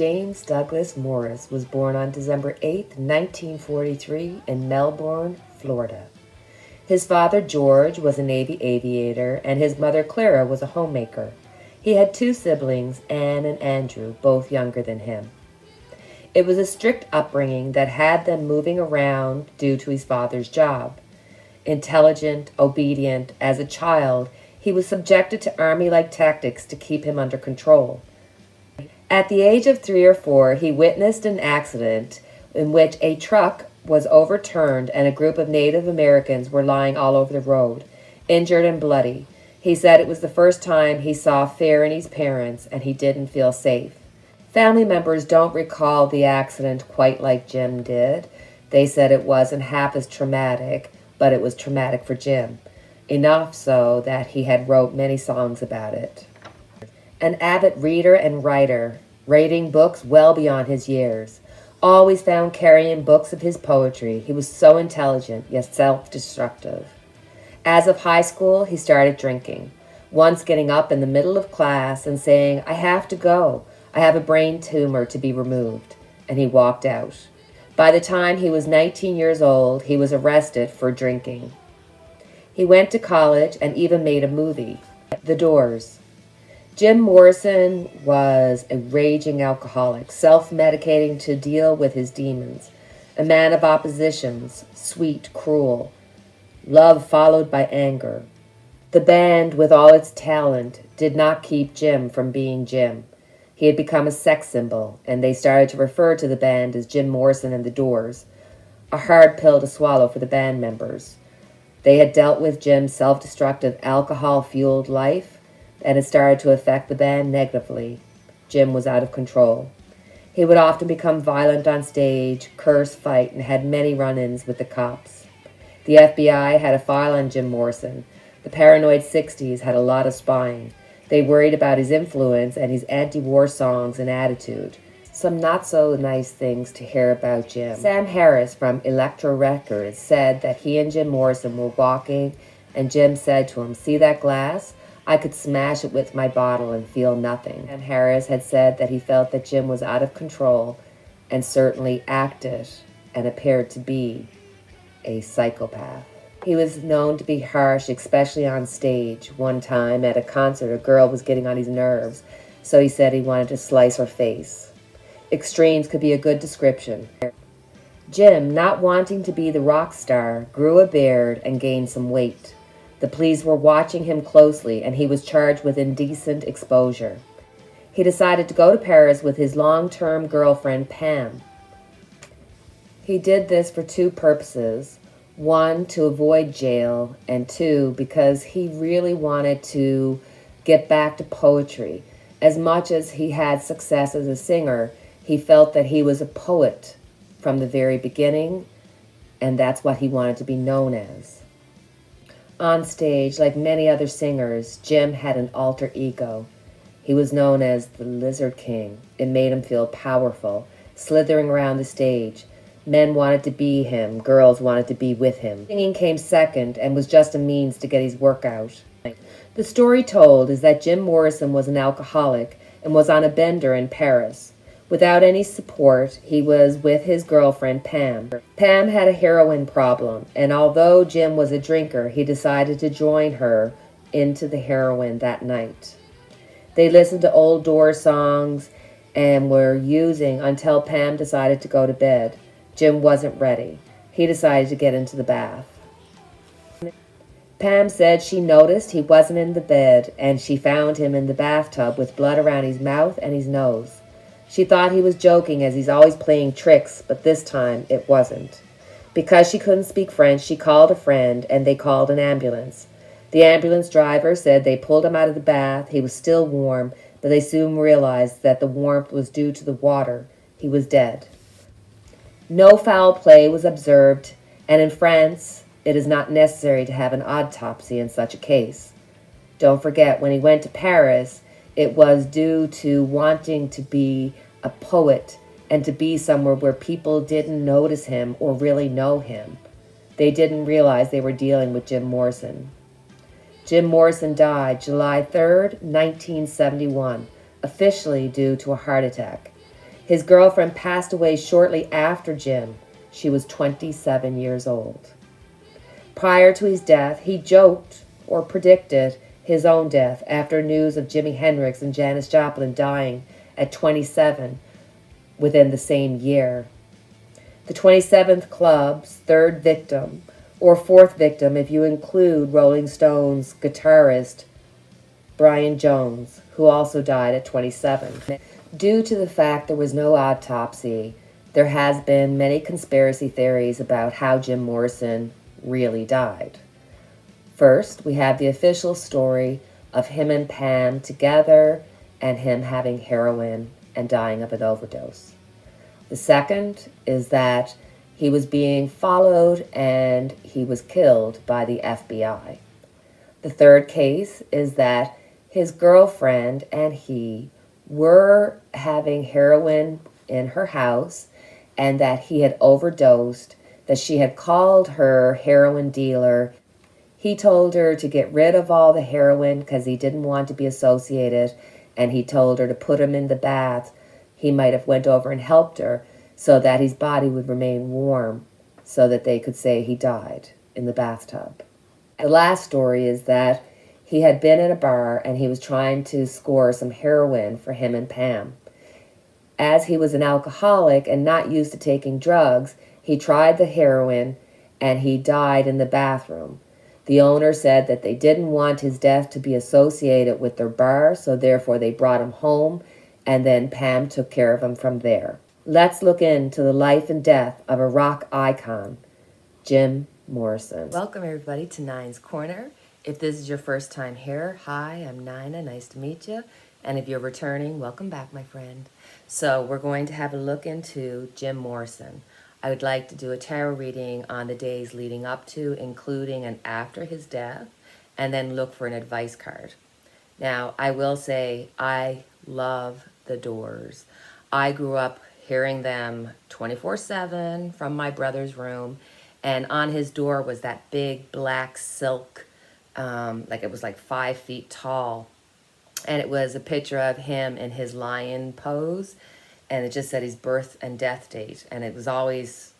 James Douglas Morris was born on December 8, 1943 in Melbourne, Florida. His father, George, was a Navy aviator, and his mother, Clara, was a homemaker. He had two siblings, Anne and Andrew, both younger than him. It was a strict upbringing that had them moving around due to his father's job. Intelligent, obedient, as a child, he was subjected to army-like tactics to keep him under control. At the age of 3 or 4, he witnessed an accident in which a truck was overturned and a group of Native Americans were lying all over the road, injured and bloody. He said it was the first time he saw fear in his parents and he didn't feel safe. Family members don't recall the accident quite like Jim did. They said it wasn't half as traumatic, but it was traumatic for Jim. Enough so that he had wrote many songs about it. An avid reader and writer, reading books well beyond his years. Always found carrying books of his poetry. He was so intelligent, yet self-destructive. As of high school, he started drinking, once getting up in the middle of class and saying, "I have to go. I have a brain tumor to be removed." And he walked out. By the time he was 19 years old, he was arrested for drinking. He went to college and even made a movie, The Doors. Jim Morrison was a raging alcoholic, self-medicating to deal with his demons, a man of oppositions, sweet, cruel, love followed by anger. The band, with all its talent, did not keep Jim from being Jim. He had become a sex symbol, and they started to refer to the band as Jim Morrison and the Doors, a hard pill to swallow for the band members. They had dealt with Jim's self-destructive, alcohol-fueled life, and it started to affect the band negatively. Jim was out of control. He would often become violent on stage, curse, fight, and had many run-ins with the cops. The FBI had a file on Jim Morrison. The paranoid 60s had a lot of spying. They worried about his influence and his anti-war songs and attitude. Some not-so-nice things to hear about Jim. Sam Harris from Elektra Records said that he and Jim Morrison were walking, and Jim said to him, "See that glass? I could smash it with my bottle and feel nothing." And Harris had said that he felt that Jim was out of control and certainly acted and appeared to be a psychopath. He was known to be harsh, especially on stage. One time at a concert, a girl was getting on his nerves, so he said he wanted to slice her face. Extremes could be a good description. Jim, not wanting to be the rock star, grew a beard and gained some weight. The police were watching him closely, and he was charged with indecent exposure. He decided to go to Paris with his long-term girlfriend, Pam. He did this for two purposes. One, to avoid jail, and two, because he really wanted to get back to poetry. As much as he had success as a singer, he felt that he was a poet from the very beginning, and that's what he wanted to be known as. On stage, like many other singers, Jim had an alter ego. He was known as the Lizard King. It made him feel powerful, slithering around the stage. Men wanted to be him, girls wanted to be with him. Singing came second and was just a means to get his work out. The story told is that Jim Morrison was an alcoholic and was on a bender in Paris. Without any support, he was with his girlfriend, Pam. Pam had a heroin problem, and although Jim was a drinker, he decided to join her into the heroin that night. They listened to old Doors songs and were using until Pam decided to go to bed. Jim wasn't ready. He decided to get into the bath. Pam said she noticed he wasn't in the bed, and she found him in the bathtub with blood around his mouth and his nose. She thought he was joking, as he's always playing tricks, but this time it wasn't. Because she couldn't speak French, she called a friend, and they called an ambulance. The ambulance driver said they pulled him out of the bath. He was still warm, but they soon realized that the warmth was due to the water. He was dead. No foul play was observed, and in France, it is not necessary to have an autopsy in such a case. Don't forget, when he went to Paris, it was due to wanting to be a poet and to be somewhere where people didn't notice him or really know him. They didn't realize they were dealing with Jim Morrison. Jim Morrison died July 3rd, 1971, officially due to a heart attack. His girlfriend passed away shortly after Jim. She was 27 years old. Prior to his death, he joked or predicted his own death after news of Jimi Hendrix and Janis Joplin dying at 27 within the same year. The 27th Club's third victim, or fourth victim if you include Rolling Stones guitarist Brian Jones, who also died at 27. Due to the fact there was no autopsy, there has been many conspiracy theories about how Jim Morrison really died. First, we have the official story of him and Pam together and him having heroin and dying of an overdose. The second is that he was being followed and he was killed by the FBI. The third case is that his girlfriend and he were having heroin in her house and that he had overdosed, that she had called her heroin dealer. He told her to get rid of all the heroin because he didn't want to be associated, and he told her to put him in the bath. He might have went over and helped her so that his body would remain warm so that they could say he died in the bathtub. The last story is that he had been in a bar and he was trying to score some heroin for him and Pam. As he was an alcoholic and not used to taking drugs, he tried the heroin and he died in the bathroom. The owner said that they didn't want his death to be associated with their bar, so therefore they brought him home, and then Pam took care of him from there. Let's look into the life and death of a rock icon, Jim Morrison. Welcome everybody to Nine's Corner. If this is your first time here, hi, I'm Nina, nice to meet you. And if you're returning, welcome back, my friend. So we're going to have a look into Jim Morrison. I would like to do a tarot reading on the days leading up to, including and after his death, and then look for an advice card. Now, I will say I love the Doors. I grew up hearing them 24/7 from my brother's room, and on his door was that big black silk, like it was like 5 feet tall, and it was a picture of him in his lion pose, and it just said his birth and death date, and it was always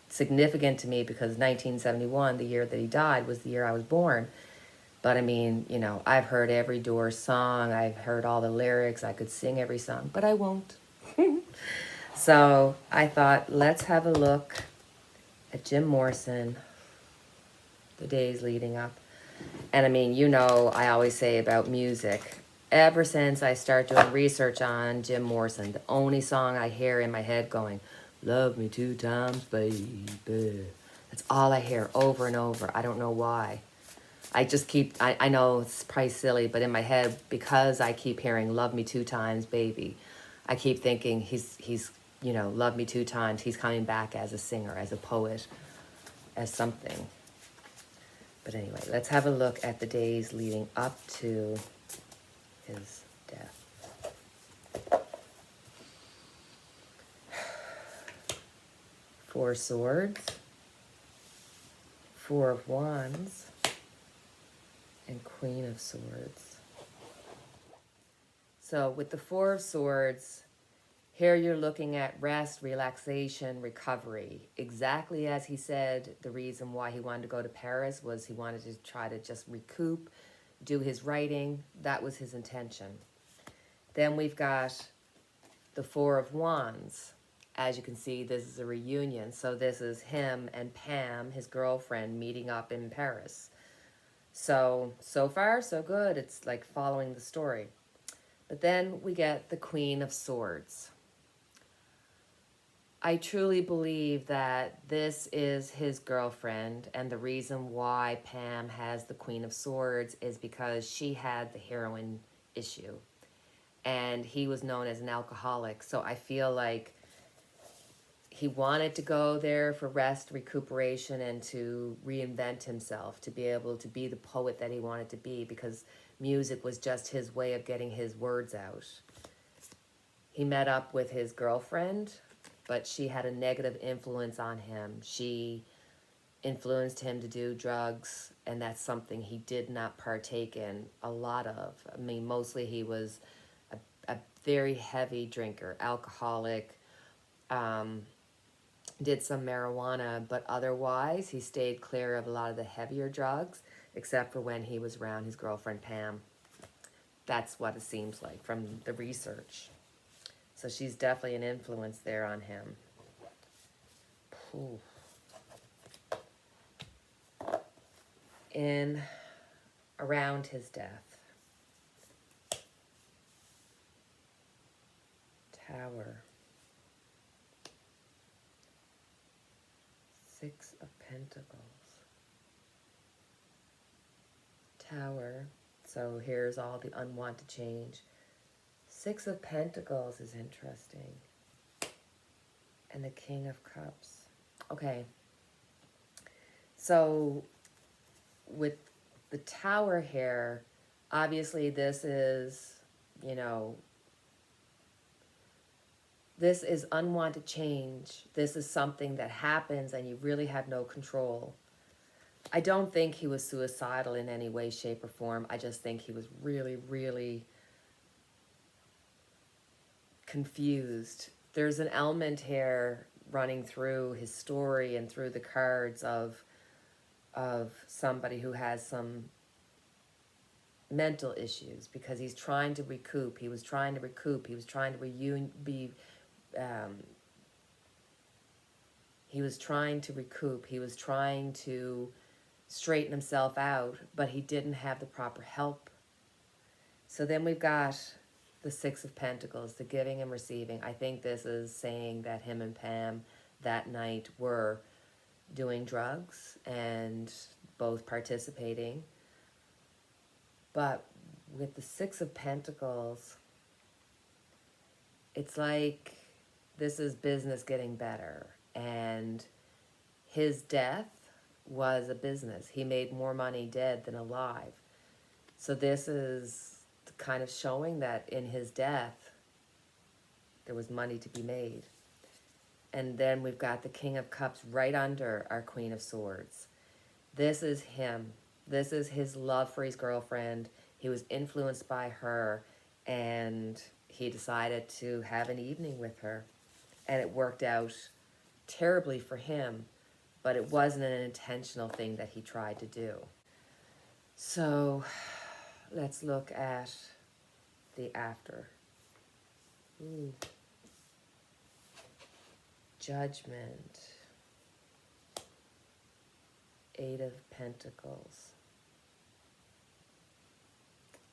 significant to me because 1971, the year that he died, was the year I was born. But I mean, you know, I've heard every Doors song, I've heard all the lyrics, I could sing every song, but I won't. So I thought, let's have a look at Jim Morrison, the days leading up. And I mean, you know, I always say about music, ever since I start doing research on Jim Morrison, the only song I hear in my head going, love me 2 times, baby. That's all I hear over and over. I don't know why. I just keep, I know it's probably silly, but in my head, because I keep hearing love me 2 times, baby, I keep thinking he's, you know, love me 2 times. He's coming back as a singer, as a poet, as something. But anyway, let's have a look at the days leading up to his death. 4 swords, 4 of wands, and Queen of Swords. So with the 4 of Swords, here you're looking at rest, relaxation, recovery. Exactly as he said, the reason why he wanted to go to Paris was he wanted to try to just recoup, do his writing. That was his intention. Then we've got the 4 of Wands. As you can see, this is a reunion. So this is him and Pam, his girlfriend, meeting up in Paris. So far, so good. It's like following the story. But then we get the Queen of Swords. I truly believe that this is his girlfriend, and the reason why Pam has the Queen of Swords is because she had the heroin issue, and he was known as an alcoholic. So I feel like he wanted to go there for rest, recuperation, and to reinvent himself, to be able to be the poet that he wanted to be, because music was just his way of getting his words out. He met up with his girlfriend, but she had a negative influence on him. She influenced him to do drugs, and that's something he did not partake in a lot of. I mean, mostly he was a very heavy drinker, alcoholic, did some marijuana, but otherwise he stayed clear of a lot of the heavier drugs, except for when he was around his girlfriend Pam. That's what it seems like from the research. So she's definitely an influence there on him. Ooh. In around his death. Tower. 6 of Pentacles. Tower. So here's all the unwanted change. 6 of Pentacles is interesting. And the King of Cups. Okay. So with the Tower here, obviously this is, you know, this is unwanted change. This is something that happens and you really have no control. I don't think he was suicidal in any way, shape, or form. I just think he was really, really confused. There's an element here running through his story and through the cards of somebody who has some mental issues, because he's trying to recoup. He was trying to recoup. He was trying to he was trying to recoup. He was trying to straighten himself out, but he didn't have the proper help. So then we've got the 6 of Pentacles, the giving and receiving. I think this is saying that him and Pam that night were doing drugs and both participating. But with the 6 of Pentacles, it's like this is business getting better. And his death was a business. He made more money dead than alive. So this is kind of showing that in his death, there was money to be made. And then we've got the King of Cups right under our Queen of Swords. This is him. This is his love for his girlfriend. He was influenced by her, and he decided to have an evening with her. And it worked out terribly for him, but it wasn't an intentional thing that he tried to do. So let's look at the after. Ooh. Judgment. 8 of Pentacles.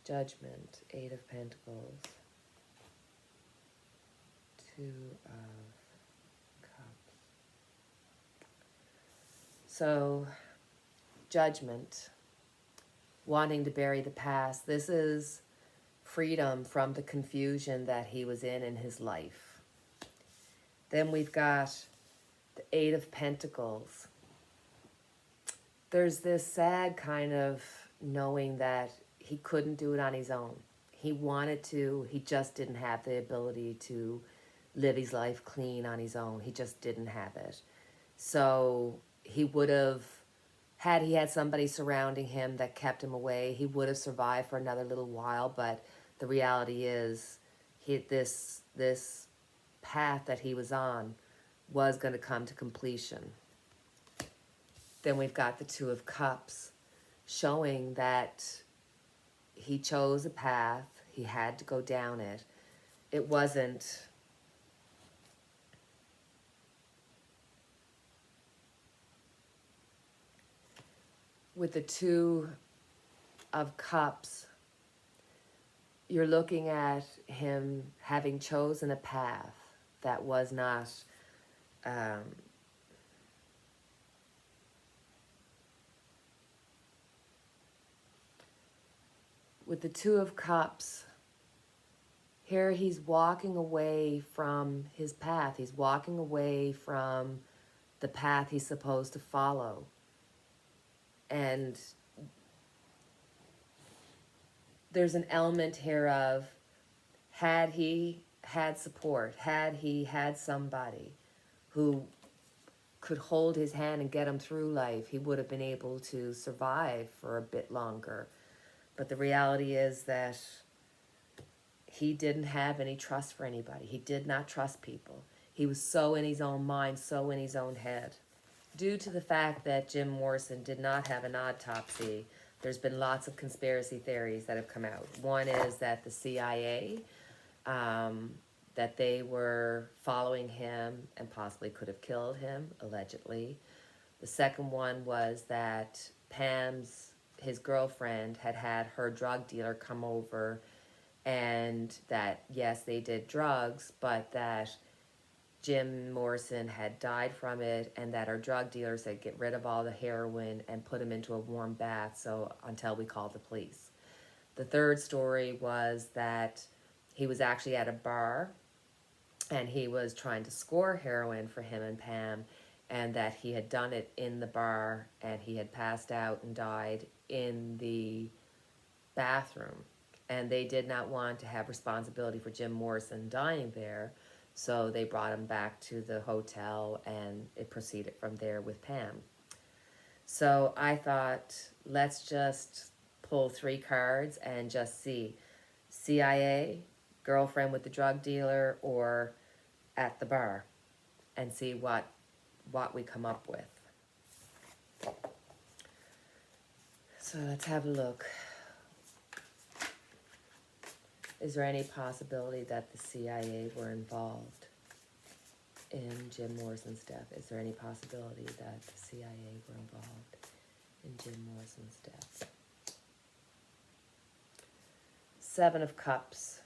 Judgment. 8 of Pentacles. 2 of Cups. So, judgment. Wanting to bury the past. This is freedom from the confusion that he was in his life. Then we've got the 8 of Pentacles. There's this sad kind of knowing that he couldn't do it on his own. He wanted to, he just didn't have the ability to live his life clean on his own. He just didn't have it. So he would have, had he had somebody surrounding him that kept him away, he would have survived for another little while. But the reality is, this path that he was on was going to come to completion. Then we've got the 2 of Cups, showing that he chose a path. He had to go down it. It wasn't with the 2 of Cups, you're looking at him having chosen a path that was not with the 2 of Cups, here he's walking away from his path. He's walking away from the path he's supposed to follow. And there's an element here of, had he had support, had he had somebody who could hold his hand and get him through life, he would have been able to survive for a bit longer. But the reality is that he didn't have any trust for anybody. He did not trust people. He was so in his own mind, so in his own head. Due to the fact that Jim Morrison did not have an autopsy, there's been lots of conspiracy theories that have come out. One is that the CIA, that they were following him and possibly could have killed him, allegedly. The second one was that his girlfriend, had her drug dealer come over, and that, yes, they did drugs, but that Jim Morrison had died from it, and that our drug dealer said, get rid of all the heroin and put him into a warm bath so until we called the police. The third story was that he was actually at a bar and he was trying to score heroin for him and Pam, and that he had done it in the bar and he had passed out and died in the bathroom. And they did not want to have responsibility for Jim Morrison dying there, so they brought him back to the hotel and it proceeded from there with Pam. So I thought, let's just pull 3 cards and just see. CIA, girlfriend with the drug dealer, or at the bar, and see what we come up with. So let's have a look. Is there any possibility that the CIA were involved in Jim Morrison's death? Is there any possibility that the CIA were involved in Jim Morrison's death? 7 of Cups.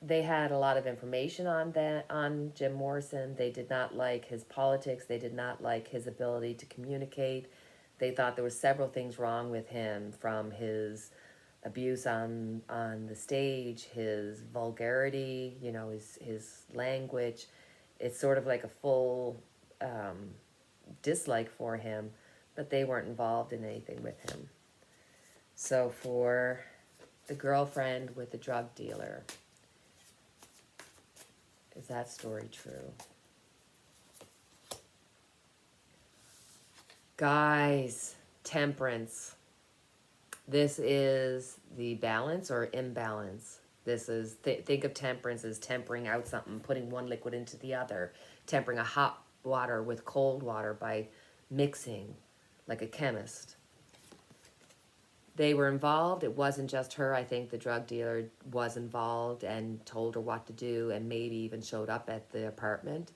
They had a lot of information on Jim Morrison. They did not like his politics. They did not like his ability to communicate. They thought there were several things wrong with him, from his abuse on the stage, his vulgarity, his language. It's sort of like a full dislike for him, but they weren't involved in anything with him. So for the girlfriend with the drug dealer, is that story true? Guys, Temperance. This is the balance or imbalance. This is, think of temperance as tempering out something, putting one liquid into the other, tempering a hot water with cold water by mixing, like a chemist. They were involved. It wasn't just her. I think the drug dealer was involved and told her what to do and maybe even showed up at the apartment.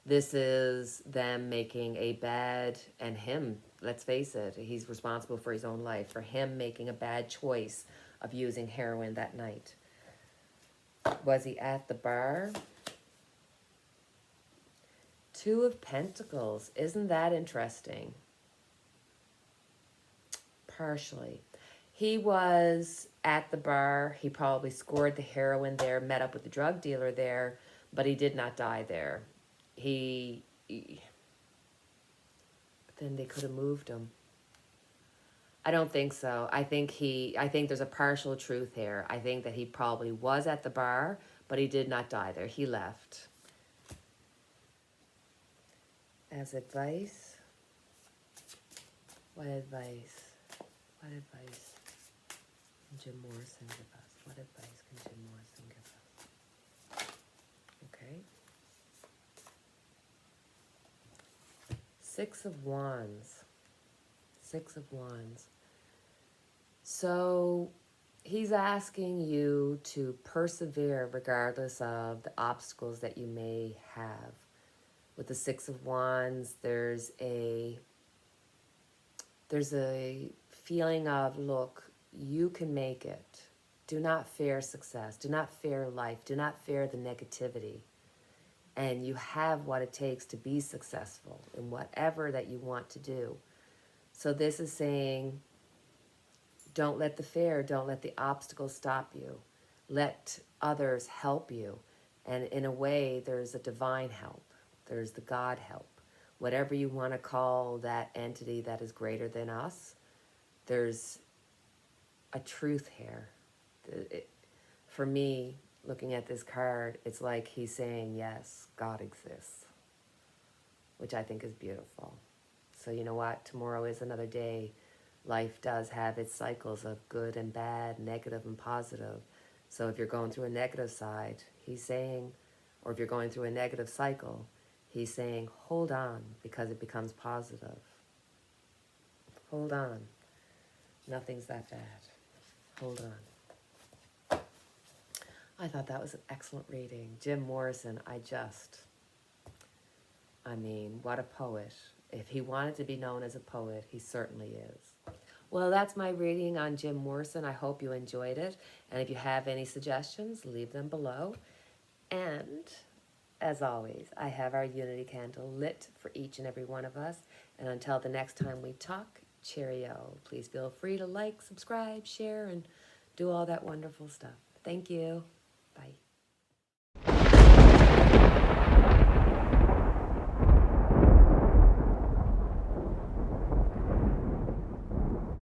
This is them making a bad, and him, let's face it, he's responsible for his own life, for him making a bad choice of using heroin that night. Was he at the bar? 2 of Pentacles. Isn't that interesting? Partially. He was at the bar. He probably scored the heroin there, met up with the drug dealer there, but he did not die there. But then they could have moved him. I don't think so. I think there's a partial truth here. I think that he probably was at the bar, but he did not die there. He left. As advice, what advice can Jim Morrison give us? What advice can Jim Morrison give us? Okay. 6 of Wands. 6 of Wands. So he's asking you to persevere regardless of the obstacles that you may have. With the 6 of Wands, there's a feeling of, look, you can make it. Do not fear success. Do not fear life. Do not fear the negativity. And you have what it takes to be successful in whatever that you want to do. So this is saying, don't let the fear, don't let the obstacles stop you. Let others help you. And in a way, there's a divine help. There's the God help. Whatever you want to call that entity that is greater than us, there's a truth here. For me, looking at this card, it's like he's saying, yes, God exists, which I think is beautiful. So you know what? Tomorrow is another day. Life does have its cycles of good and bad, negative and positive. So if you're going through a negative side, he's saying, or if you're going through a negative cycle, he's saying, hold on, because it becomes positive. Hold on. Nothing's that bad. Hold on. I thought that was an excellent reading. Jim Morrison, I mean, what a poet. If he wanted to be known as a poet, he certainly is. Well, that's my reading on Jim Morrison. I hope you enjoyed it. And if you have any suggestions, leave them below. And as always, I have our unity candle lit for each and every one of us. And until the next time we talk, cheerio. Please feel free to like, subscribe, share, and do all that wonderful stuff. Thank you. Bye.